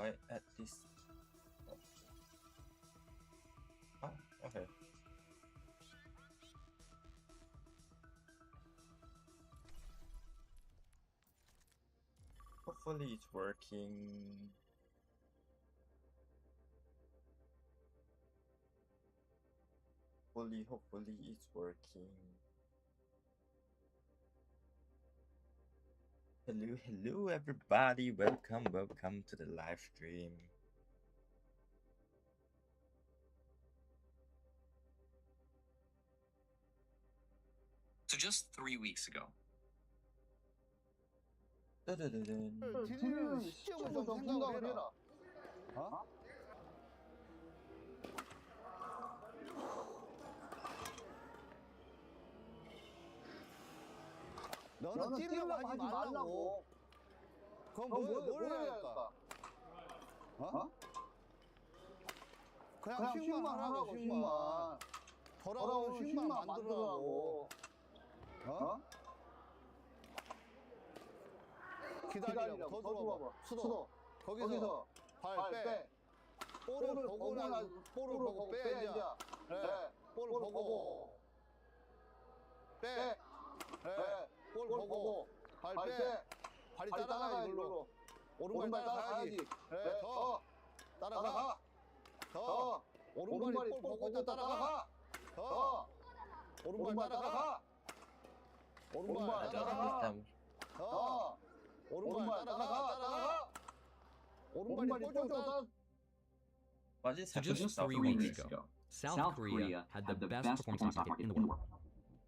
buy at this. Oh, okay. Hopefully it's working. Hopefully it's working. Hello everybody, welcome to the live stream. So just 3 weeks ago. 너는 찔려고 하지 말라고. 그럼 뭘 해야 할까? 어? 그냥 흉만 하라고, 흉만. 더러운 흉만 만들으라고. 어? 기다리라고. 더 들어와봐. 수도. 거기서 발 빼. 볼을 보고 빼, 이제. 그래. 볼을 보고. 빼. 그래. 볼 보고 발 빼. 발이 따라가 이걸로. 오른발 따라가야지. 그래. 더 따라가. 더 오른발이 볼 보고 또 따라가. 더 오른발 따라가. 오른발 따라가. 더 오른발 따라가. 오른발이 볼 따라가. So just 3 weeks ago, South Korea had the best performing stock market in the world.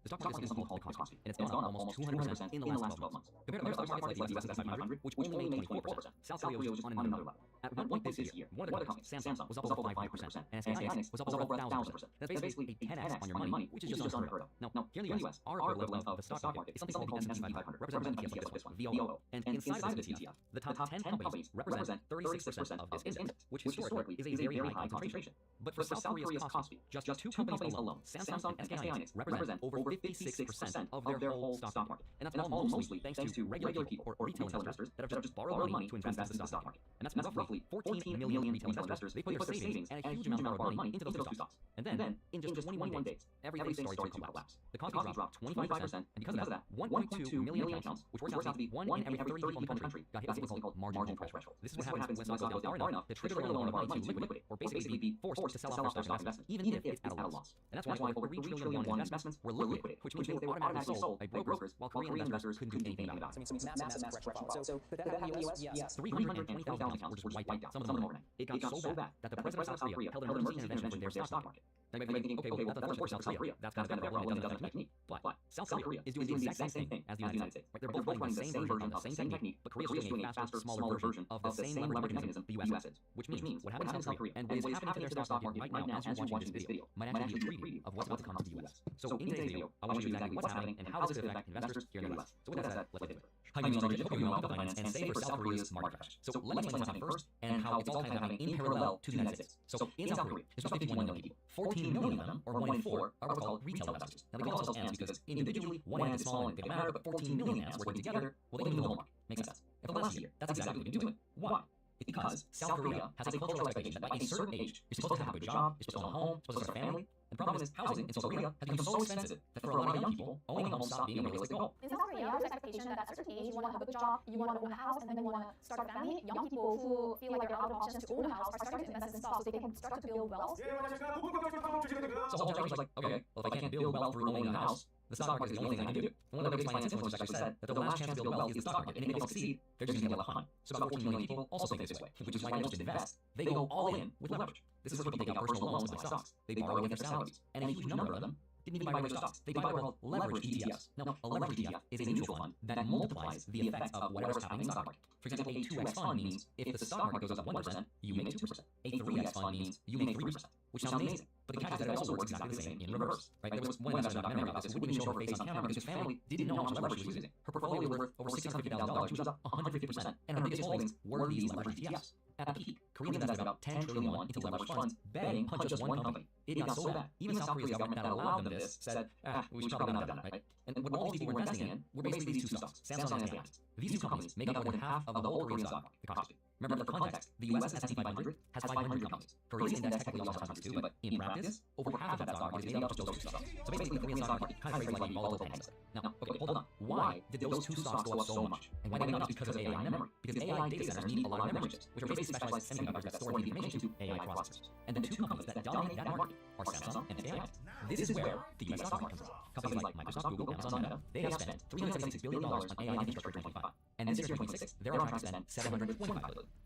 The stock market is something called the Kospi, and it's gone up almost 200% in the last 12 months. Compared to other stock markets like the S&P 500, which only made 24%, South Korea was on another level. At one point this year, one of the companies, Samsung, was up over 500%, and SK Hynix was up over 1,000%. That's basically a 10x on your money, which is just unheard of. Now, here in the US, our equivalent of the stock market is something called the S&P 500, representing ETFs like this one, VOO. And inside of this ETF, the top 10 companies represent 36% of this index, which historically is a very high concentration. But for South Korea's Kospi, just two companies alone, Samsung and SK Hynix, represent over 56% of their whole stock market. And that's all mostly thanks to regular people or retail investors that have just borrowed money to invest in the stock market. And that's roughly 14 million retail investors. They put their savings and a huge amount of borrowed money into those two stocks. And then, in just 21 days, everything started to collapse. The Kospi dropped 25%, and because of that, 1.2 million accounts, which works out to be 1 in every 30 people in the country, got hit with something called marginal threshold. This is what happens when stock goes down far enough to trigger the loan of money to liquidate, or basically be forced to sell off their stock investment, even if it's at a loss. And that's why over 3 trillion won investments were liquidated, which means they were automatically sold by brokers, while Korean investors couldn't do anything about it. Massive correction. So could that happen in the US? Yes. 320,000 accounts were just wiped out, some of them overnight. It got so bad that the president of South Korea held an emergency intervention for their stock market. Now you might be thinking, okay, well, that's unfortunate for South Korea. That's kind of a problem. It doesn't affect me. But South Korea is doing the exact same thing as the United States. Right? They're both running the same version of the same technique, but Korea's doing a faster, smaller version of the same leverage mechanism the US is. Which means what happens in South Korea and what is happening to their stock market right now as you're watching this video might actually be a preview of what's about to come to the US. So in today's video, I want to show you exactly what's happening and how this could affect investors here in the US. So with that said, let's get into it. Hi, I'm Rich. Hope you're doing well with finance and same for South Korea's market crash. So let me explain what's happening first and how it's all kind of happening in parallel to the United States. So in South Korea, there's roughly 51 million people. 14 million of them, or 1 in 4, are what's called retail investors. Now they call themselves ants because individually, one ant is small and they don't matter, but 14 million ants working together, well, they can do the whole market. Makes sense. And for the last year, that's exactly what we've been doing. Why? It's because South Korea has a cultural expectation that by a certain age, you're supposed to have a good job, you're supposed to own a home, you're supposed to start a family. And the problem is, housing in South Korea has become so expensive that for a lot of young people, owning a home stopped being a realistic goal. In South Korea, there's expectation that at a certain age, you want to have a good job, you want to own a house, and then you want to start a family. Young people who feel like they're out of options to own a house are starting to invest in stocks so they can start to build wealth. So the whole generation is like, okay, well, if I can't build wealth through owning a house, the stock market is the only thing I can do. One of the biggest finance influencers actually said that the last chance to build wealth is the stock market, and if they don't succeed, they're just going to get left behind. So about 14 million people also think this way, which is why they don't just invest, they go all in with leverage. This is where people take out personal loans to buy stocks. They borrow against their salaries, and a huge number of them didn't even buy regular stocks. They buy what are called leverage ETFs. Now, a leverage ETF is a mutual fund that multiplies the effects of whatever's happening in the stock market. For example, a 2x fund means if the stock market goes up 1%, you make 2%. A 3x fund means you make 3%, which sounds amazing. But the catch is that it also works exactly the same in reverse. Right? There was one investor in a documentary about this who wouldn't even show her face on camera because her family didn't know how much leverage she was using. Her portfolio was worth over $650,000. She was up 150%, and her biggest holdings were these leverage ETFs. At the peak, Korea invested about 10 trillion won into leveraged funds, betting on just one company. It got so bad. Even South Korea's government that allowed them this said, we should probably not have done that, right? And what all these people were investing in were basically these two stocks, Samsung and SK Hynix. These two companies make up more than half of the whole Korean stock market, the Kospi. Remember, for context, the US S&P 500 has 500 companies. Korea's index technically also has hundreds too, but in practice, over half of that stock market is made up of just those two stocks. So basically, the Korean stock market kind of trades like a volatile penny stock. Now, okay, hold on. Why did those two stocks go up so much? And why did they go up? Because of AI and memory. Because AI data centers need a lot of memory chips, which are basically specialized semiconductors that store and feed information to AI processors. And the two companies that dominate that market are Samsung and AI. This is where the US stock market comes in. Companies like Microsoft, Google, Amazon, Meta, they have spent $376 billion on AI infrastructure in 2025. And this year, 2026, they're on track to spend $725 billion.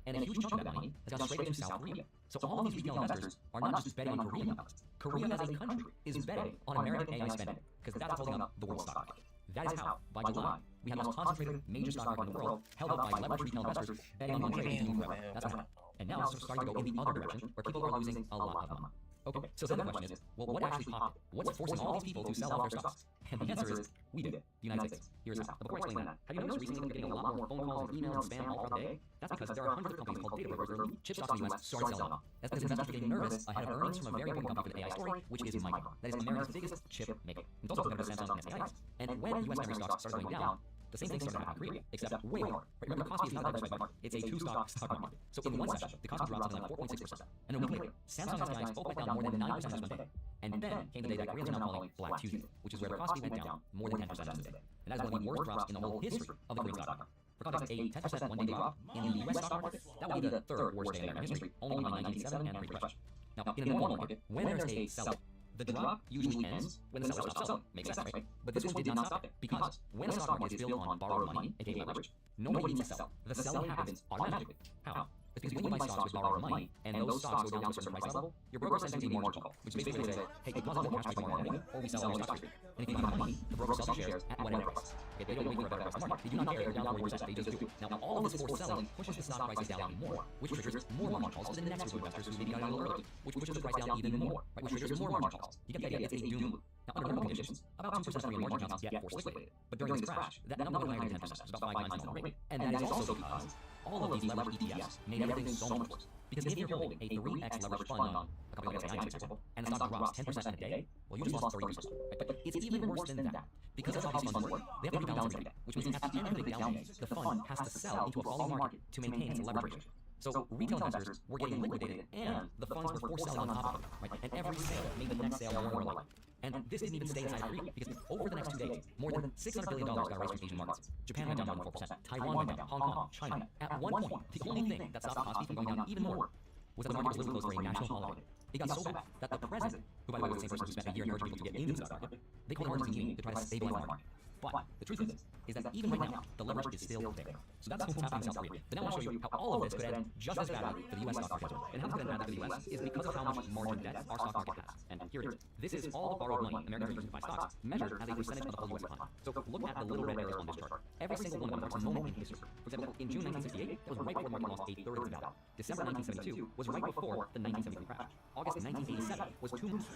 And a huge chunk of that money has gone straight into South Korea. So all of these retail investors are not just betting on Korean companies. Korea as a country is betting on American AI spending because that's holding up the world stock market. That is how, by July, we had the most concentrated major stock market in the world held up by leveraged retail investors betting on one trade and forever. That's what happened. And now it's starting to go in the other direction where people are losing a lot of money. Okay, so then the question is, well, what actually popped it? What's forcing all these people to sell off their stocks? And the answer is, we did, the United States. Here's how. But before I explain that, have you noticed recently that you're getting a lot more phone calls and emails and spam all throughout the day? That's because there are hundreds of companies called data brokers where chip stocks in the US started selling off. That's because investors are getting nervous ahead of earnings from a very important company for the AI story, which is Micron. That is America's biggest chip maker. It's also competitor to Samsung and SAI. And when US memory stocks started going down, the same thing started happening in Korea, except way harder. Right? Remember, Kospi is not a diversified market. It's a two-stock stock market. So in one session, the Kospi dropped something like 4.6%. And a week later, Samsung and SAI both went down more than 9% in just one day. And then came the day that Koreans are now calling Black Tuesday, which is where the Kospi went down more than 10% in this day. And that is one of the worst drops in the whole history of the Korean stock market. For context, a 10% one-day drop in the US stock market, that would be the third worst day in American history, only behind 1987 and the Great Depression. Now, in a normal market, when there's a sell-off, the drop usually ends when the seller stops selling. Makes sense, right? But this one did not stop there, because when a stock market is built on borrowed money, aka leverage, nobody needs to sell. The selling happens automatically. How? It's because when you buy stocks with borrowed money, and those stocks go down to a certain price level, your broker sends you a margin call, which is basically they say, hey, deposit more cash to buy more money, or we sell all your stocks for you. And if you don't have money, the broker sells your shares at whatever price. Okay, they don't wait for a better price in the market. They do not care if they're down 40%, they just do. Now, all of this forced selling pushes the stock prices down even more, which triggers more margin calls to the next group of investors who maybe got in a little early, which pushes the price down even more, right? Which triggers more margin calls. You get the idea, it's a doom loop. Now, under normal conditions, about 2% of Korean margin accounts get forced liquidated. But during this crash, that number went higher than 10%. It's about 5 times the normal rate. And that is also because all of these leveraged ETFs made everything so much worse. Because if you're holding a 3x leveraged fund on a company like SAI, for example, and the stock drops 10% in a day, well, you just lost 30%. Right? But it's even worse than that. Because that's how these funds work, they have to rebalance every day, which means at the end of the down day, the fund has to sell into a falling market to maintain its leverage ratio. So retail investors were getting liquidated, and the funds were forced selling on top of it, right? And every sale made the next sale more likely. And this didn't even stay inside Korea, because over the next 2 days, more than $600 billion got raised from Asian markets. Japan went down more than 4%, Taiwan went down, Hong Kong, China. At one point, the only thing that stopped the Kospi from going down even more was that the market was literally closed for a national holiday. It got so bad that the president, who by the way was the same person who spent a year encouraging people to get into the stock market, they called an emergency meeting to try to stabilize the market. But the truth is that even right now, the leverage is still there. So that's what's happening in South Korea. But now I want to show you how all of this could end just as badly for the US stock market. And how it's going to end badly for the US is because of how much margin debt our stock market has. And here it is. This is all the borrowed money Americans are using to buy stocks, measured as a percentage of the whole US economy. So look at the little red arrows on this chart. Every single one of them marks a moment in history. For example, in June 1968, that was right before the market lost a third of its value. December 1972 was right before the 1973 crash. August 1987 was 2 months.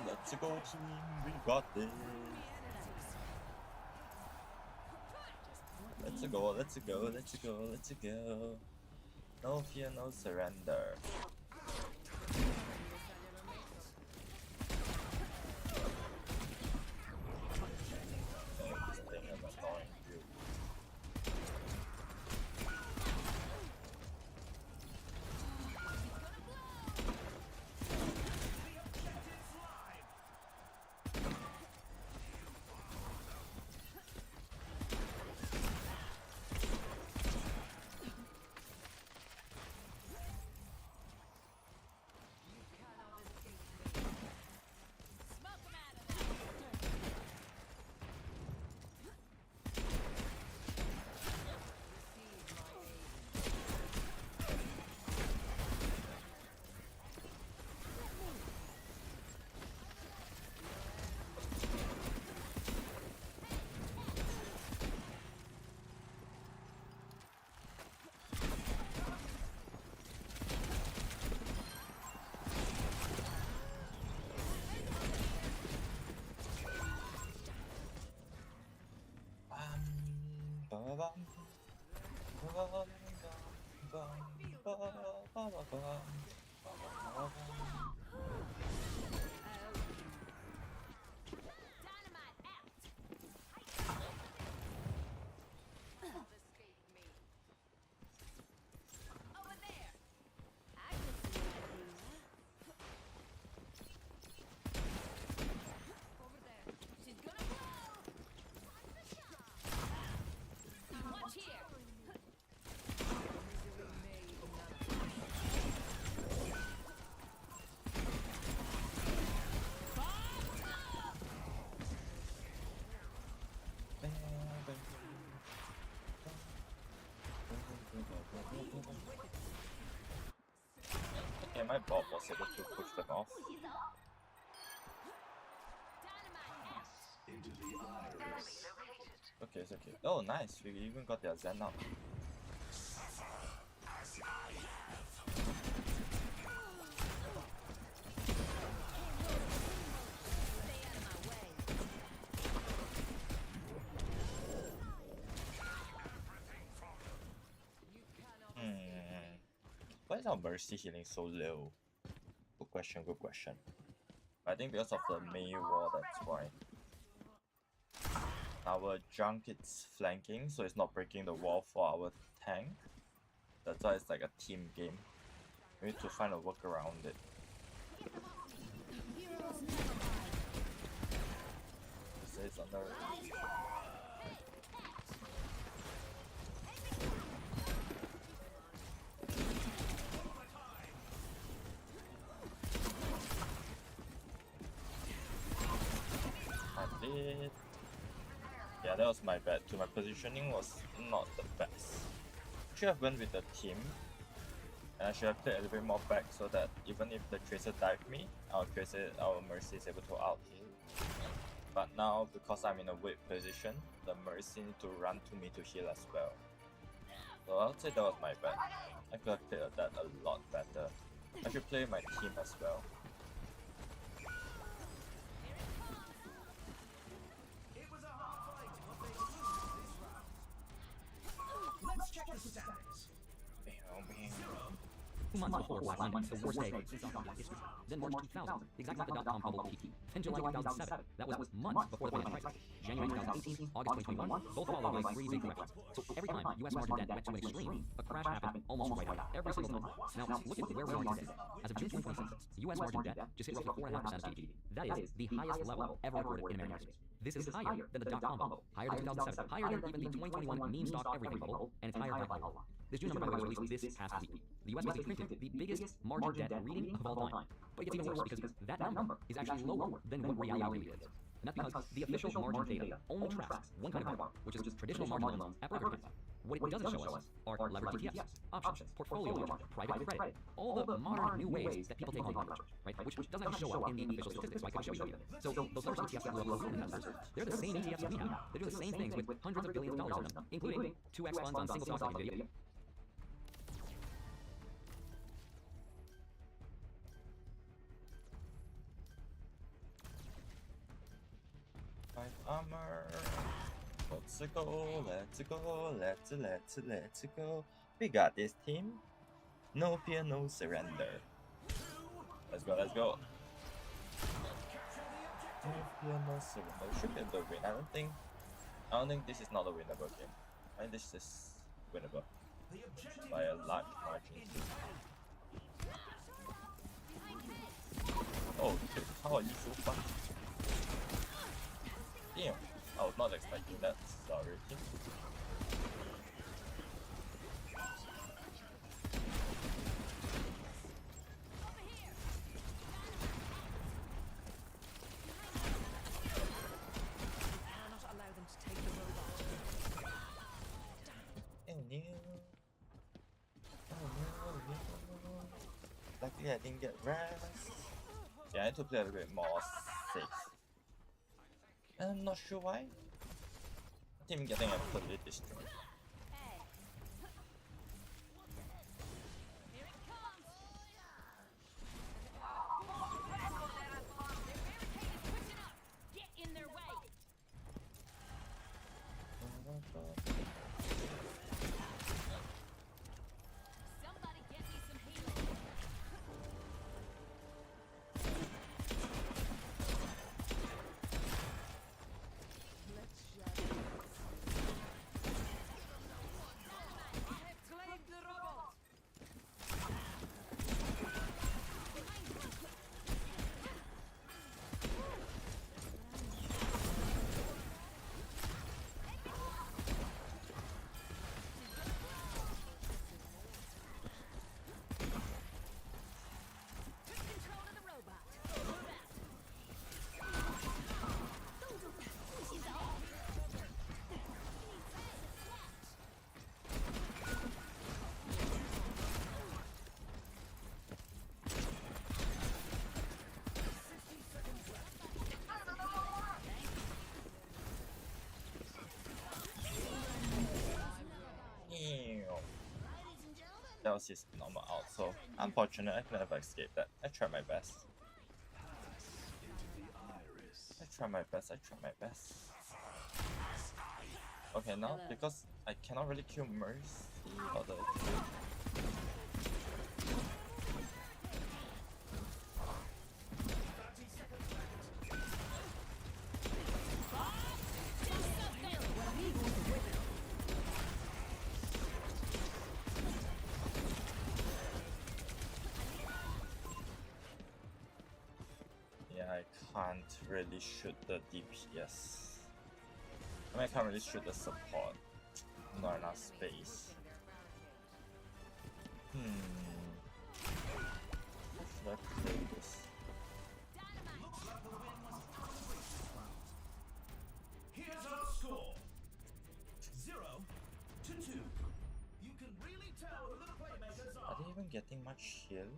Let's go team, we got this. Let's go, let's go, let's go, let's go. No fear, no surrender. my bot was able to push them off. Okay, it's okay. Oh, nice. We even got their Zen out. Why is our Mercy healing so low? Good question, good question. I think because of the Mei wall, that's why. Our junk is flanking, so it's not breaking the wall for our tank. That's why it's like a team game. We need to find a work around it. So it's under. Yeah, that was my bad too. My positioning was not the best. Should have went with the team. And I should have played a little bit more back so that even if the Tracer dived me, our Mercy is able to out heal. But now, because I'm in a weak position, the Mercy need to run to me to heal as well. So I would say that was my bad. I could have played that a lot better. I should play my team as well. Two months before Black Monday, the worst day in South African history. Then March 2000, exactly the dot-com bubble peaked. Then July 2007, that was months before the financial crisis. January 2018, August 2021, both followed by freezing corrections. So every time US margin debt went to an extreme, a crash happened almost right away, every single time. Now look at where we are today. As of June 2026, US margin debt just hit roughly 4.5% of GDP. That is the highest level ever recorded in American history. This is higher than the dot-com bubble, higher than 2007, higher than even the 2021 meme stock everything bubble, and it's higher by a lot. This June number, by the way, was released this past week. The US basically printed the biggest margin debt reading of all time. But it gets even worse because that number is actually lower than what reality really is. And that's because the official margin data only tracks one kind of borrow, which is traditional margin loans at broker deals. What it doesn't show us are leveraged ETFs, options, portfolio margin, private credit, all the modern new ways that people take on leverage, right? Which doesn't actually show up in the official statistics, so I couldn't show you either. So those leveraged ETFs that blew up for investors, they're the same ETFs that we have. They do the same things with hundreds of billions of dollars in them, including 2x funds on single stocks like NVIDIA. Armor. Let's go, let's go, let's go. We got this team. No fear, no surrender. Let's go, let's go. No fear, no surrender. We should be able to win. I don't think this is not a winnable game. I think this is winnable by a large margin. Oh, dude, how are you so fast? Damn, I was not expecting that. Sorry. Luckily I didn't get rest. Yeah, I need to play a little bit more safe. I'm not sure why. Team getting absolutely destroyed. that was his normal out, so unfortunate I could have escaped that. I tried my best. I tried my best. Okay, now because I cannot really kill Mercy or the kill. I can't really shoot the DPS. I mean, I can't really shoot the support. Not enough space. How should I play this? Here's our score. 0-2. You can really tell who the playmakers Are they even getting much heal?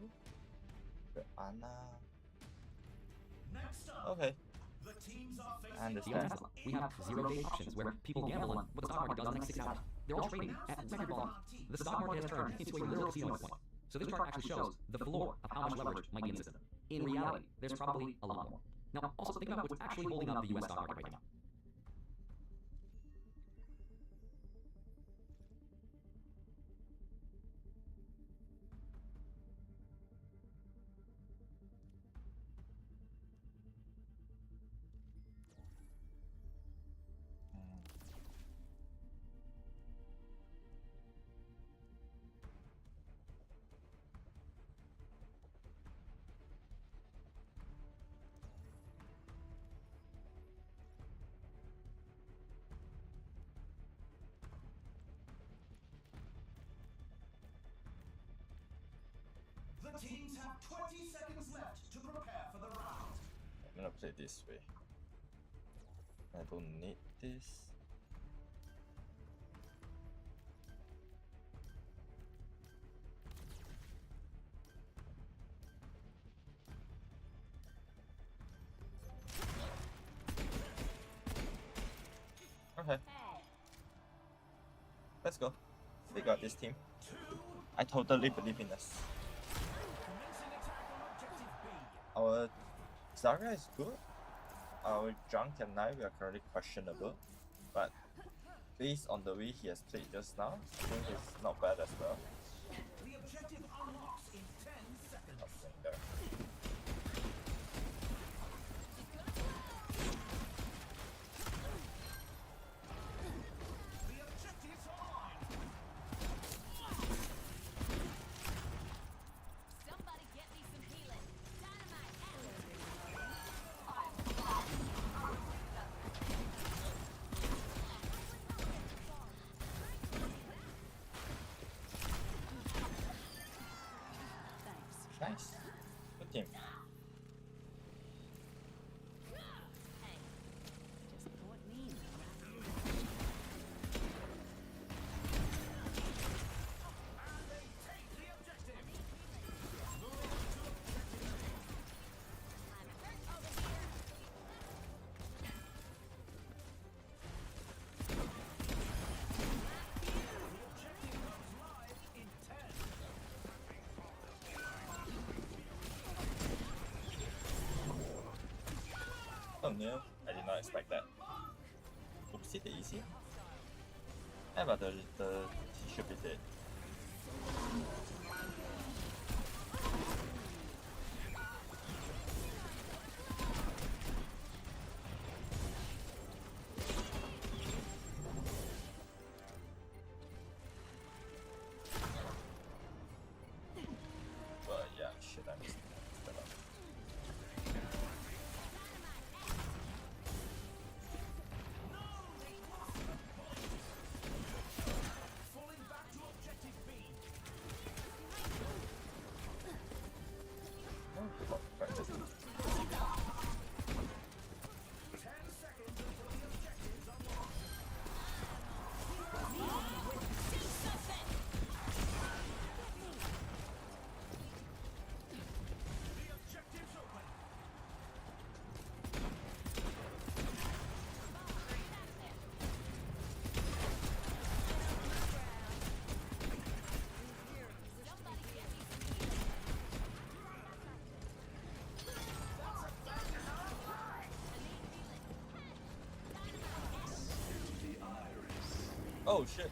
The Ana. Okay. The teams are I The understand. Tesla, we have 0-day options where people gamble on what the stock market does in the next 6 hours. They're all trading at record volume. The stock market has turned into a literal casino at this point. So this chart actually shows the floor of how much leverage might be in the system. In reality, there's probably a lot more. Now, also think about what's actually holding up the US stock market right now. The teams have 20 seconds left to prepare for the round. I'm gonna play this way. I don't need this. Okay. Let's go. We got this team. I totally believe in us. Commencing attack on objective B. Our Zarya is good. Our Junk and Knife are currently questionable. But based on the way he has played just now, I think he's not bad as well. The objective unlocks in 10 seconds. Nothing there. The objectives are mine. Somebody get me some healing. Dynamite out. Nice. Good team. Just bought me. And they take the objective. Objective goes live in 10. Oh no, I did not expect that. Oopsie daisy. Yeah, but the he should be dead. But yeah, shit, I missed that up. Falling back to objective Oh shit!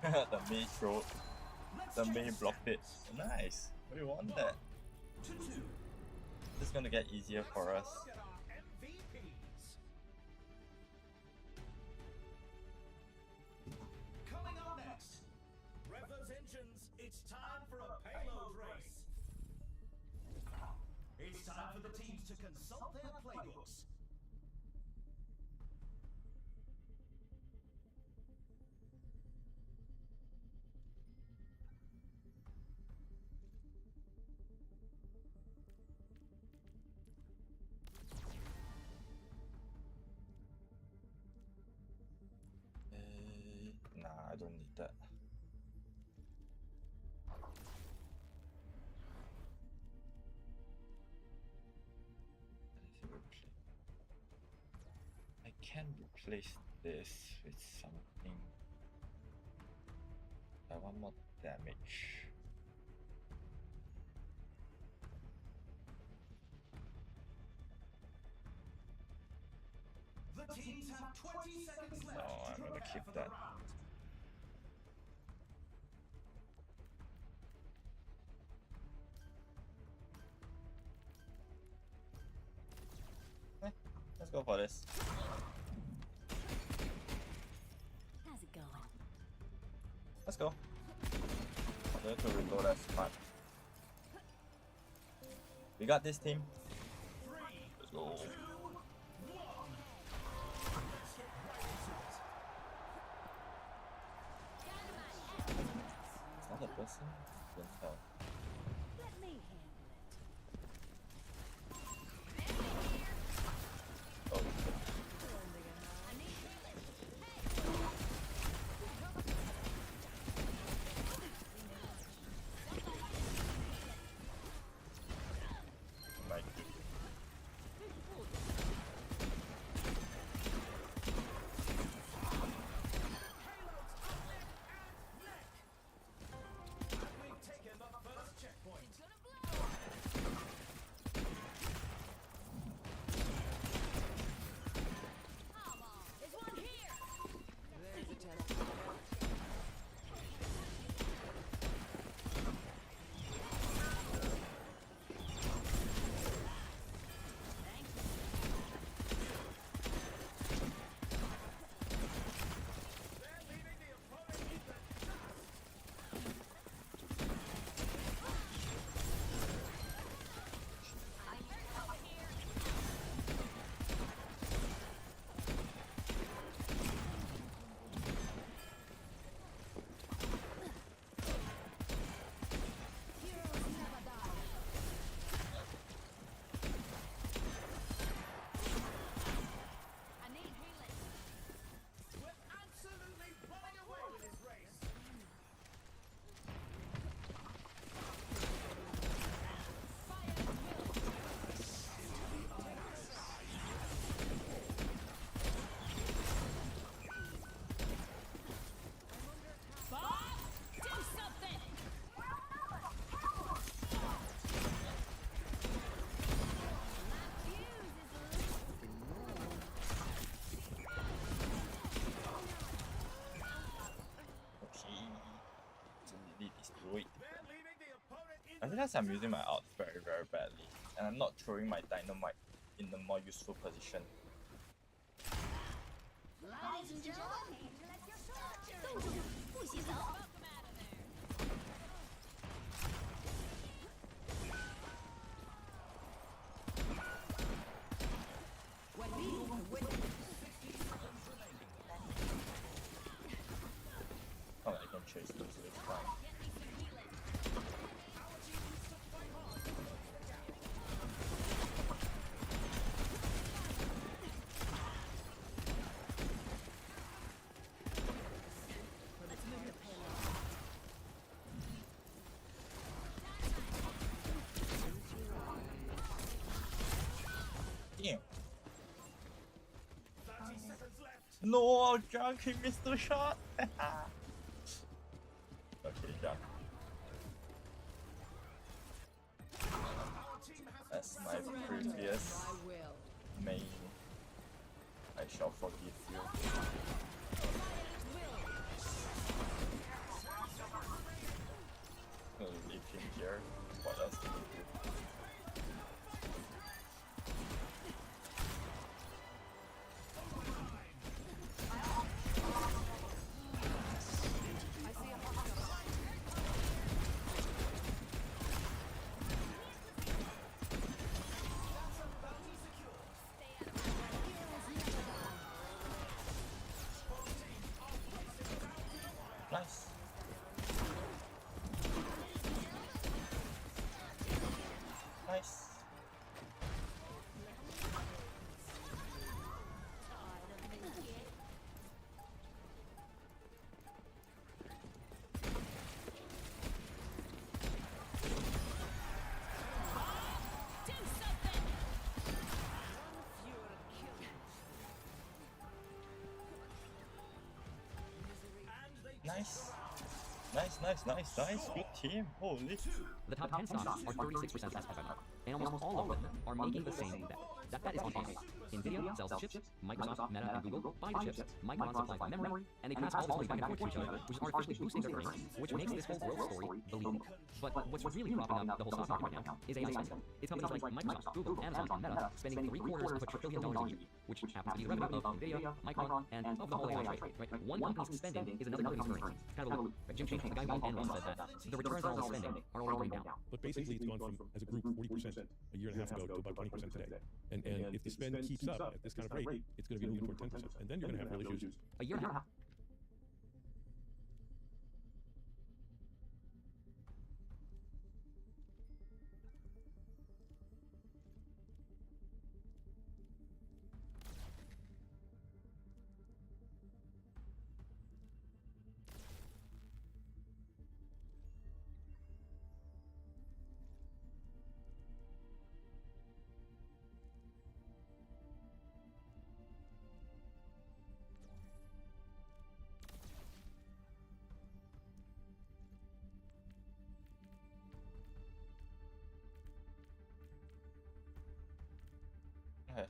The Mei throw. The Mei blocked it. Nice. We won that. This is gonna get easier for us. Get our MVPs. Coming up next, rev those engines. It's time for a payload race. It's time for the teams to consult their playbooks. Nah, I don't need that. I can replace this with something. I want more damage. The teams have 20 seconds left No, to I'm gonna prepare keep for that. the round. Let's go for this. How's it going? Let's go. I'm going to reload that smart. We got this team. Let's go. It's not a person? Don't tell. Let me handle it. Oh, I need healing. my We've taken the first checkpoint. Come on. There's one here. They're leaving the opponent in the dust. I need healing. We're absolutely running away with this race. Bob, do something. My fuse is okay. It's really destroyed. They're leaving the opponent in I the realize I'm using my ult very badly, and I'm not throwing my dynamite in the more useful position. Ladies and gentlemen, let your soldier. 不洗澡。Welcome out of there. Not like I can chase them, so it's fine. Get me some healing. Let's move the payload. Damn. 30 seconds left. No, Junk, he missed the shot. Okay, Junk. Our team has That's my previous main. I shall forgive you. here. What else can we do? Nice. Nice. Nice. Nice. Good team. Holy. The top 10 stocks are 36% less FMR, and almost all of them are making the same bet. That bet is on Ashe. NVIDIA sells chips, Microsoft, Meta, and Google buy the chips, Micron supplies the memory, and they pass all this money back and forth to each other, which is artificially boosting their earnings, which makes this whole growth story believable. But what's really propping up the whole stock market right now is AI spending. It's companies like Microsoft, Google, Amazon, and Meta spending $750 billion a year, which happens to be the revenue of NVIDIA, Micron, and of the whole AI trade. Right? One company's spending is another company's earnings. It's kind of a loop. Right? Jim Chang, the guy who owned Enron, said that the returns on all the spending are already going down. But basically, it's gone from, as a group, 40% a year and a half ago to about 20% today. And if the spend keeps up at this kind of rate, it's going to be moving toward 10%. And then you're going to have real issues. A year and a half. Okay.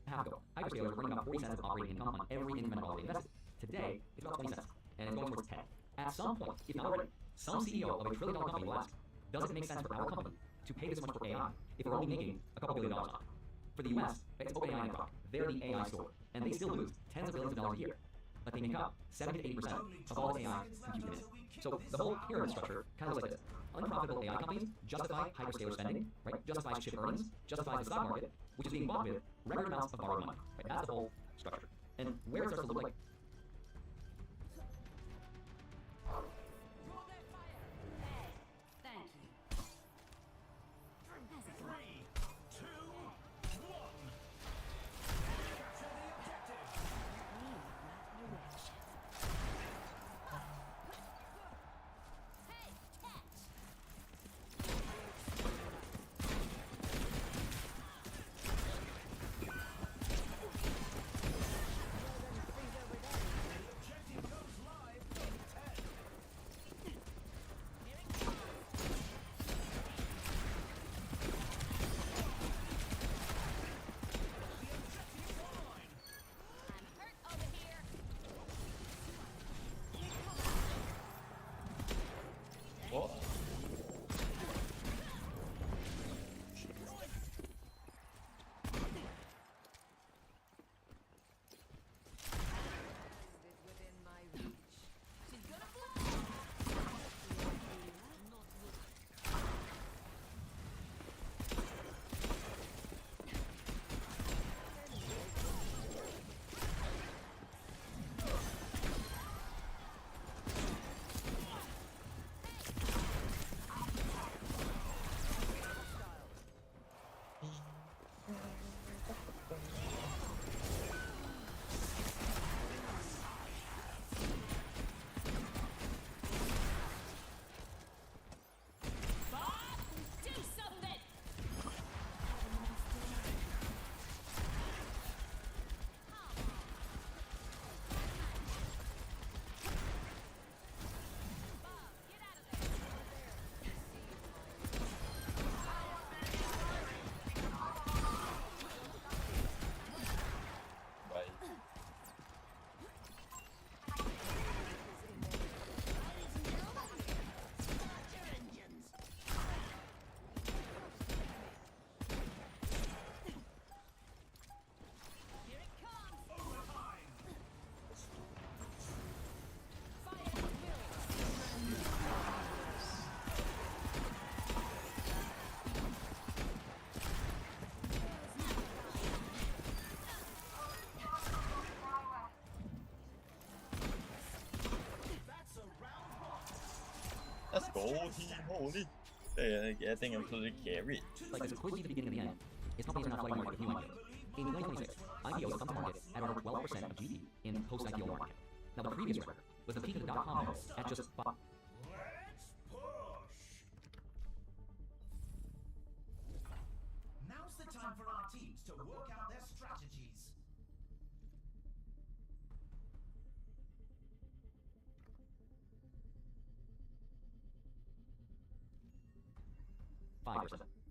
Half ago, hyperscalers were earning about 40 cents of operating income on every incremental dollar they invested. Today, it's about 20 cents, and it's going towards 10. At some point, if not already, some CEO of a trillion-dollar company will ask, does it make sense for our company to pay this much for AI if we're only making a couple $1 billion off? For the US, it's OpenAI and Grok. They're the AI store, and they still lose tens of billions of dollars a year. But they make up 70 to 80% of all AI compute demand. So the whole pyramid structure kind of looks like this. Unprofitable AI companies justify hyperscaler spending, right? Justifies chip earnings, justifies the stock market, which is being bought with record amounts of borrowed money. Right? That's the whole structure. And where it starts to look like Thank you. As it goes. 3, 2, 1. Capture the objective. Hey, catch! go team, holy. They're getting absolutely carried. Like this could be the beginning of the end. Is companies are now flooding market with new IPOs. In 2026, IPOs come to market at over 12% of GDP in post-IPO market. Now the previous record was the peak of the .com bubble at just 5. Let's push. Now's the time for our teams to work out their strategies.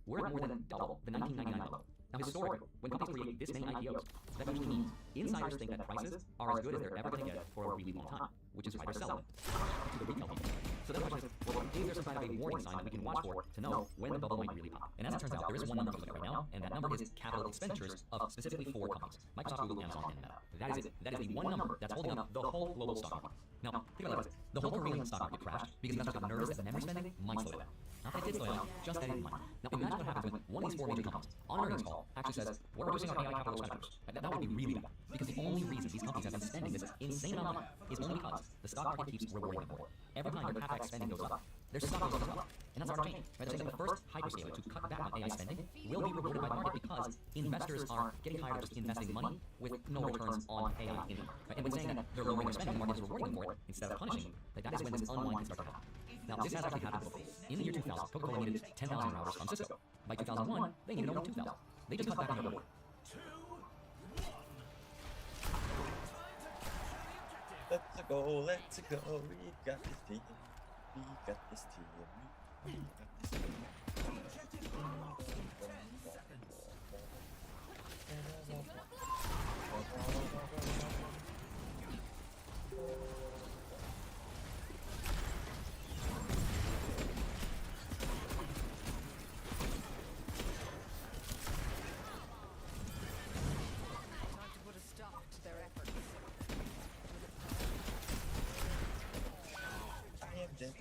We're at more than double the 1999 level. Now historically, when companies create this many IPOs, that usually means insiders think that prices are as good as they're ever going to get for a really long time, which is why they're selling to the retail people. So then the question is, well, is there some kind of a warning sign that we can watch for to know when the bubble might really pop? And as it turns out, there is one number to look at right now, and that number is capital expenditures of specifically 4 companies: Microsoft, Google, Amazon, and Meta. That is it. That is the one number that's holding up the whole global stock market. Now, think about this. The whole Korean stock market crashed because investors got nervous that memory spending might slow down. Not that it did slow down, just that it might. Now imagine what happens when one of these 4 major companies on an earnings call actually says, we're reducing our AI capital expenditures. That would be really bad. Because the only reason these companies have been spending this insane amount of money is only because the stock market keeps rewarding them more. Every time their CapEx spending goes up, their stock goes up as well. And that's our change. Right? They're saying the first hyperscaler to cut back on AI spending will be rewarded by the market because investors are getting tired of just investing money with no returns on AI income. Right? And when saying that they're lowering their spending, the market is rewarding them for it instead of punishing, that is when this unwind can start to happen. Now, this has actually happened before. In the year 2000, Coca-Cola needed 10,000 routers from Cisco. By 2001, they needed only 2,000. They just cut back on their order. 2, 1. Let's go, let's go. We got this team. We got this team. We got this team. Objective unlocked in 10 seconds. Time to put a stop to their efforts. I am dead.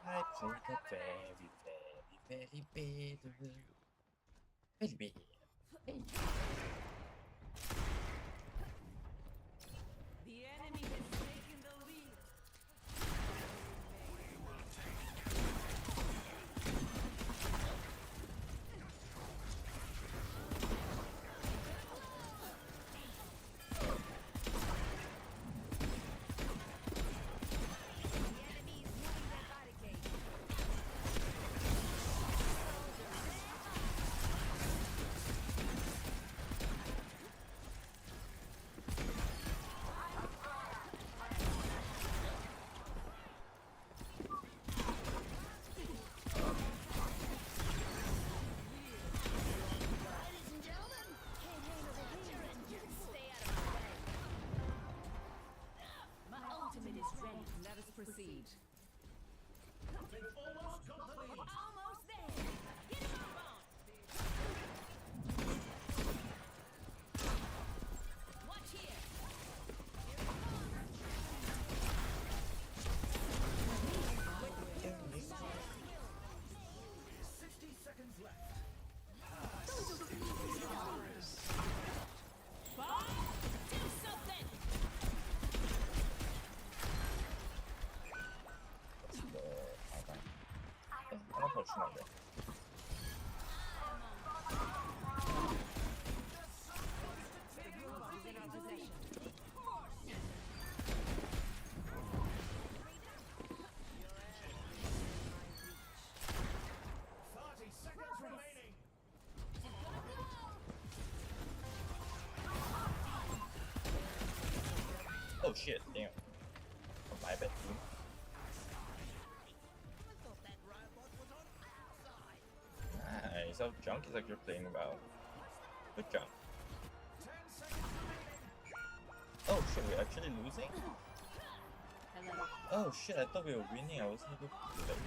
I played a very bad. The enemy has taken the lead. Let us proceed. They've almost got the lead. Almost there. Get him up. Watch here. 60 seconds left. Do something. I'm not pushing on there. In our possession. 30 seconds remaining. Oh shit, damn. Oh, my bad. Nice, our junk is actually playing well. Good jump. 10 seconds remaining. Oh shit, we're actually losing? Hello. Oh shit, I thought we were winning. I wasn't able to do that.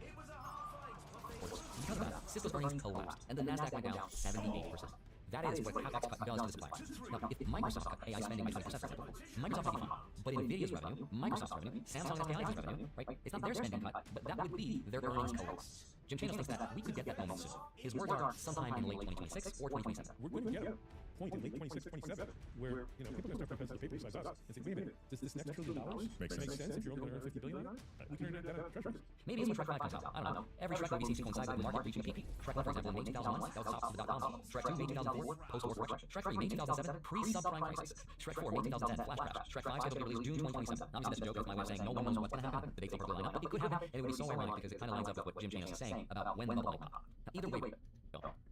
It was a hard fight, but they Because of that, Cisco's earnings collapsed, and the Nasdaq went down 78%. That is what CapEx cut does to the suppliers. Now, if Microsoft cut AI spending by 20%, for example, Microsoft would be fine. But Nvidia's revenue, Microsoft's revenue, Samsung and SKI's revenue, right? It's not their spending cut, but that would be their earnings collapse. Jim Chanos thinks that we could get that moment soon. His words are sometime in late 2026 or 2027. We're going to get it. point in late 26, 27, where people are going to start penciling paper besides us and say, wait a minute, does this next $1 trillion make sense if you're only going to earn $50 billion on it? We can earn that on treasuries. Maybe it's when Shrek 5 comes out. I don't know. Every Shrek movie seems to coincide with the market reaching a peak. Shrek 1, for example, in May 2001, that was tops of the dot-com bubble. Shrek 2, May 2004, post-war correction. Shrek 3, May 2007, pre-subprime crisis. Shrek 4, May 2010, flash crash. Shrek 5, scheduled to be released June 2027. Obviously, that's a joke. That's my way of saying no one knows what's going to happen. The dates don't perfectly line up, but it could happen, and it would be so ironic because it kind of lines up with what Jim Chanos is saying about when the bubble might pop. Now, either way,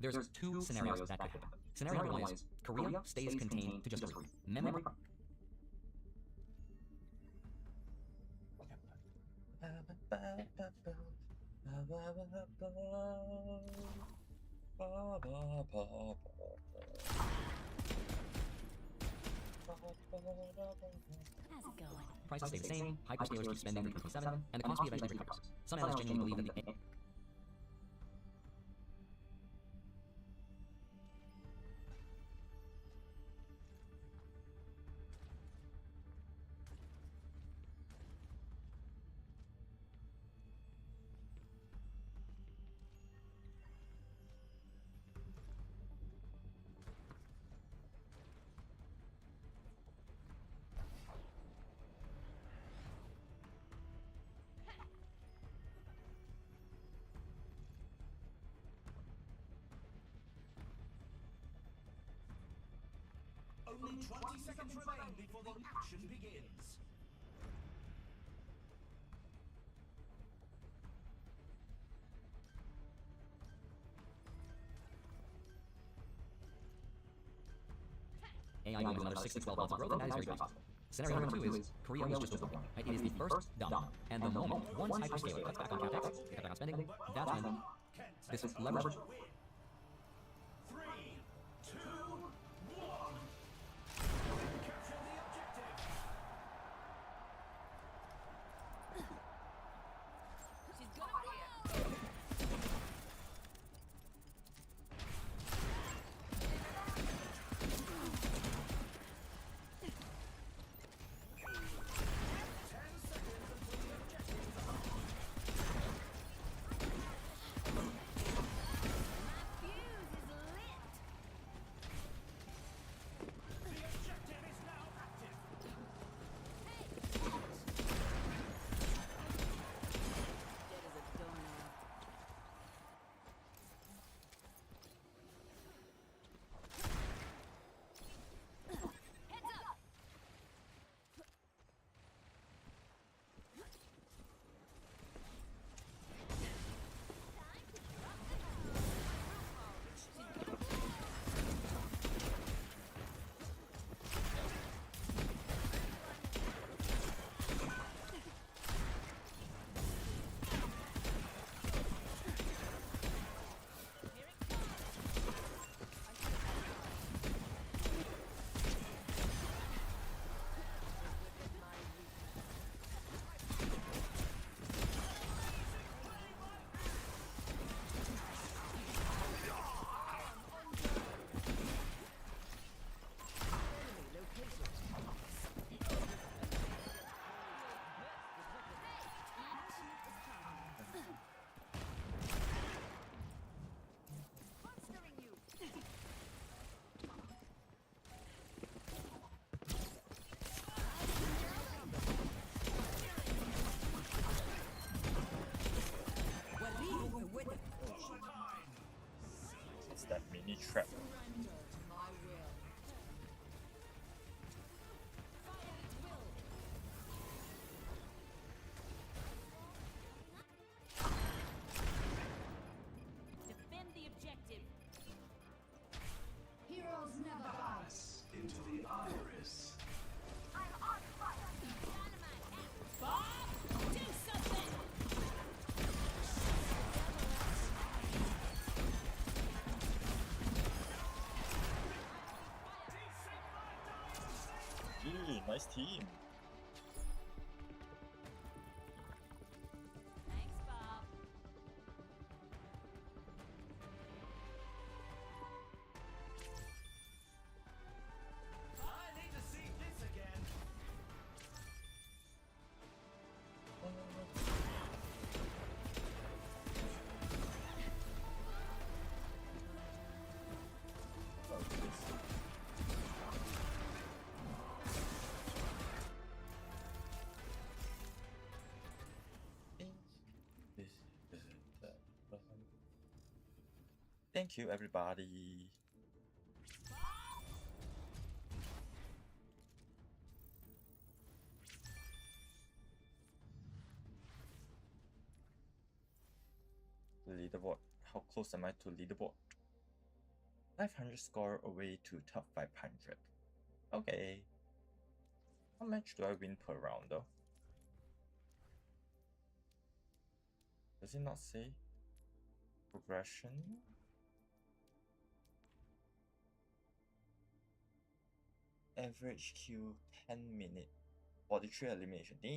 there's two scenarios that could happen. Scenario number 1 is Korea stays contained to just 3. Memory. How's it going? Prices stay the same, hyperscalers keep spending through 2027, and the cost eventually recovers. Some analysts genuinely believe that the Only 20 seconds remain before the action begins. AI boom is another 6 to 12 months of growth, and that is very possible. Scenario number 2 is Korea is just born. Right? It is the first domino, and the moment once hyperscaler cuts back on capex, they cut back on spending, that's when this is leverage. 3, 2, 1. Capture the objective. She's got here. It's that mini trap. Defend the objective. Heroes never die. Into the iris. I'm on fire. Dynamite. Bob, do something. Nice team. Thanks, Bob. I need to see this again. Oh, Thank you, everybody. Leaderboard. How close am I to leaderboard? 500 score away to top 500. Okay. How much do I win per round though? Does it not say? Progression? Average Q 10 minute. 43 elimination. Damn.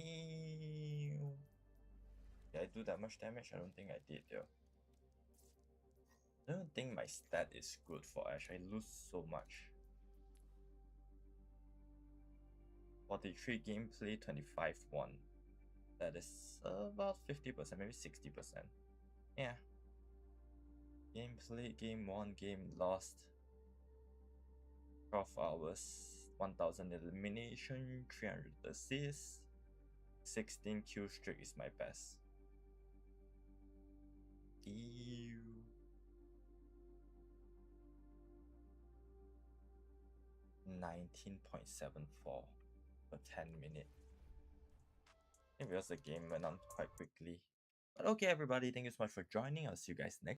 Did I do that much damage? I don't think I did, yo. I don't think my stat is good for Ashe. I lose so much. 43 gameplay, 25 1. That is about 50%, maybe 60%. Yeah. Gameplay, game won, game lost. 12 hours, 1000 elimination, 300 assists. 16 kill streak is my best. Ew. 19.74 per 10 minutes. Maybe because the game went on quite quickly. But okay, everybody, thank you so much for joining. I'll see you guys next